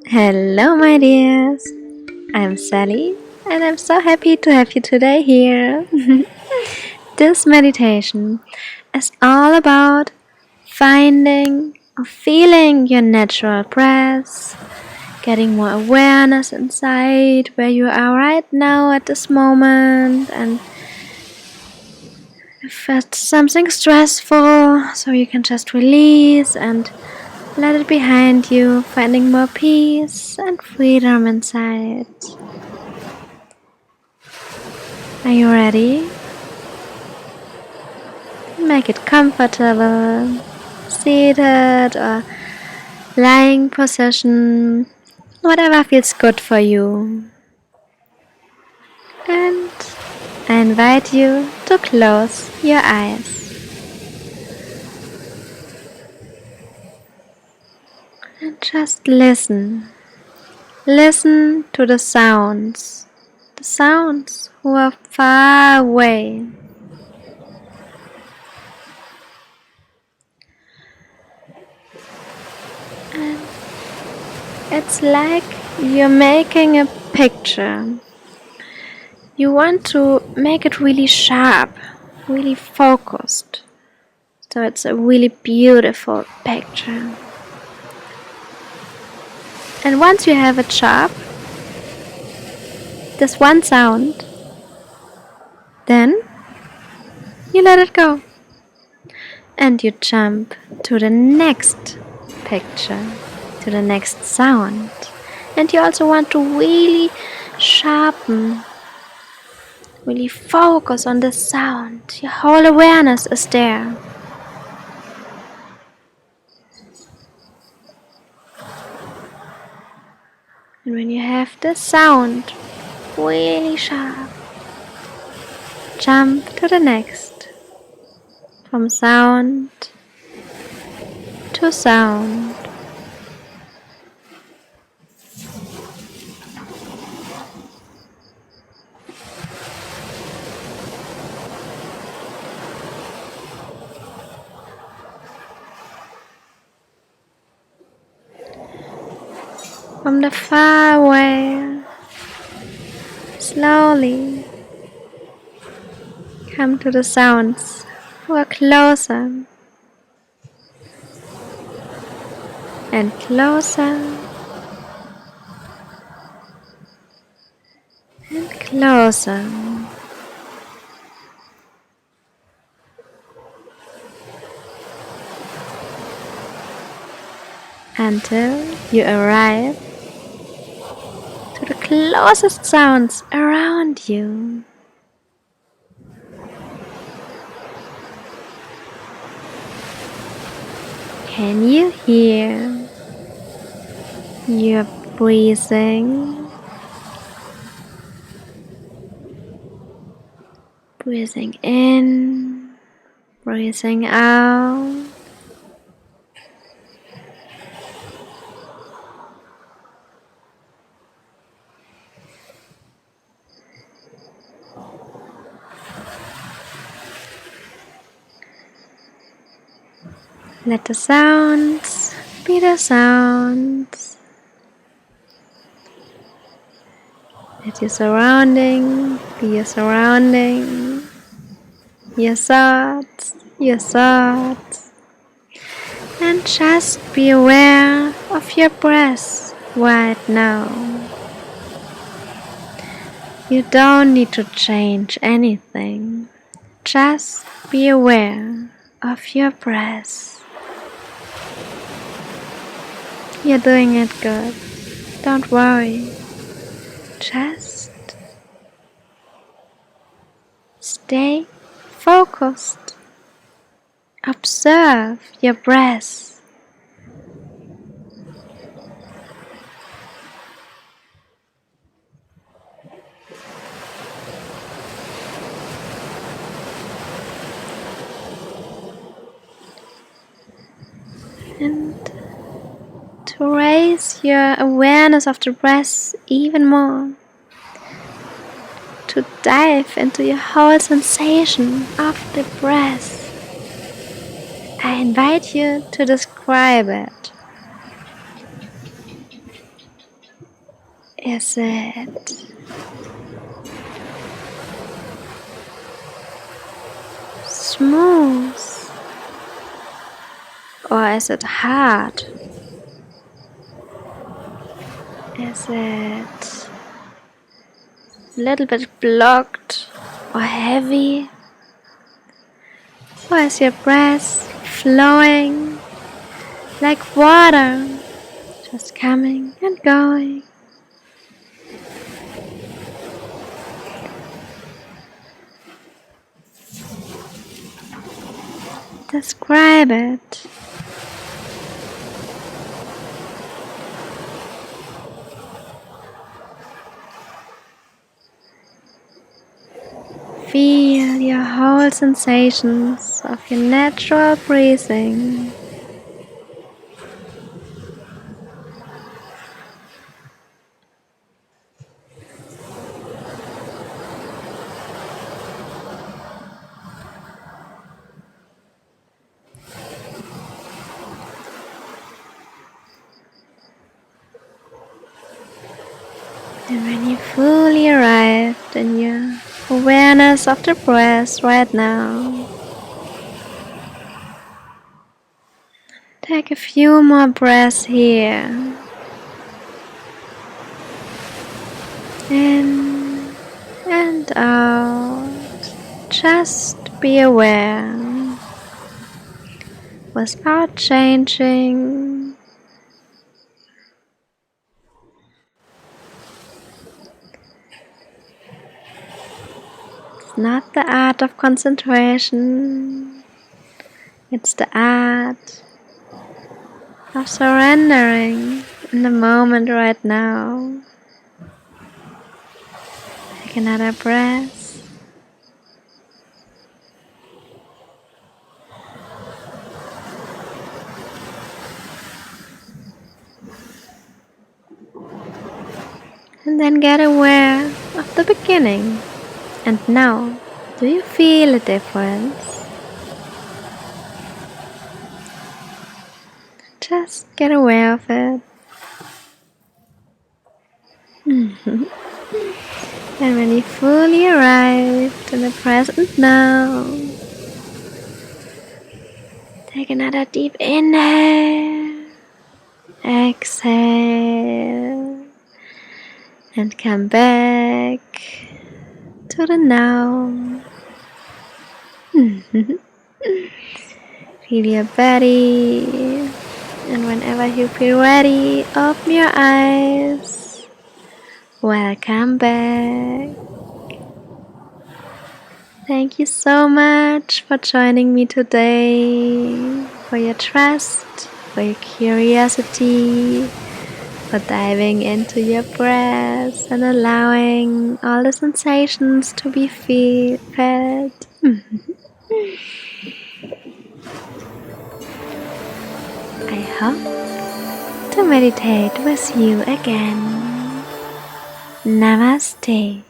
Hello, my dears. I'm Sally, and I'm so happy to have you today here. This meditation is all about finding or feeling your natural breath, getting more awareness inside where you are right now at this moment, and if it's something stressful, so you can just release and let it behind you, finding more peace and freedom inside. Are you ready? Make it comfortable, seated or lying position, whatever feels good for you. And I invite you to close your eyes and just listen. Listen to the sounds who are far away. And it's like you're making a picture. You want to make it really sharp, really focused. So it's a really beautiful picture. And once you have it sharp, this one sound, then you let it go. And you jump to the next picture, to the next sound. And you also want to really sharpen, really focus on the sound. Your whole awareness is there. And when you have the sound really sharp, jump to the next. From sound to sound. From the far away, slowly come to the sounds who are closer and closer and closer until you arrive to the closest sounds around you. Can you hear your breathing? Breathing in, breathing out. Let the sounds be the sounds. Let your surrounding be your surrounding. Your thoughts, your thoughts. And just be aware of your breath right now. You don't need to change anything. Just be aware of your breath. You're doing it good. Don't worry. Just stay focused. Observe your breath. And to raise your awareness of the breath even more, to dive into your whole sensation of the breath, I invite you to describe it. Is it smooth or is it hard? Is it a little bit blocked or heavy? Or is your breath flowing like water, just coming and going? Describe it. Feel your whole sensations of your natural breathing. And when you fully arrived in your awareness of the breath right now, take a few more breaths here. In and out. Just be aware without changing. It's not the art of concentration, it's the art of surrendering in the moment right now. Take another breath. And then get aware of the beginning. And now, do you feel a difference? Just get aware of it. And when you fully arrived in the present now, take another deep inhale, exhale, and come back to the now. Feel your body, and whenever you feel ready, open your eyes. Welcome back. Thank you so much for joining me today, for your trust, for your curiosity, for diving into your breath and allowing all the sensations to be felt. I hope to meditate with you again. Namaste.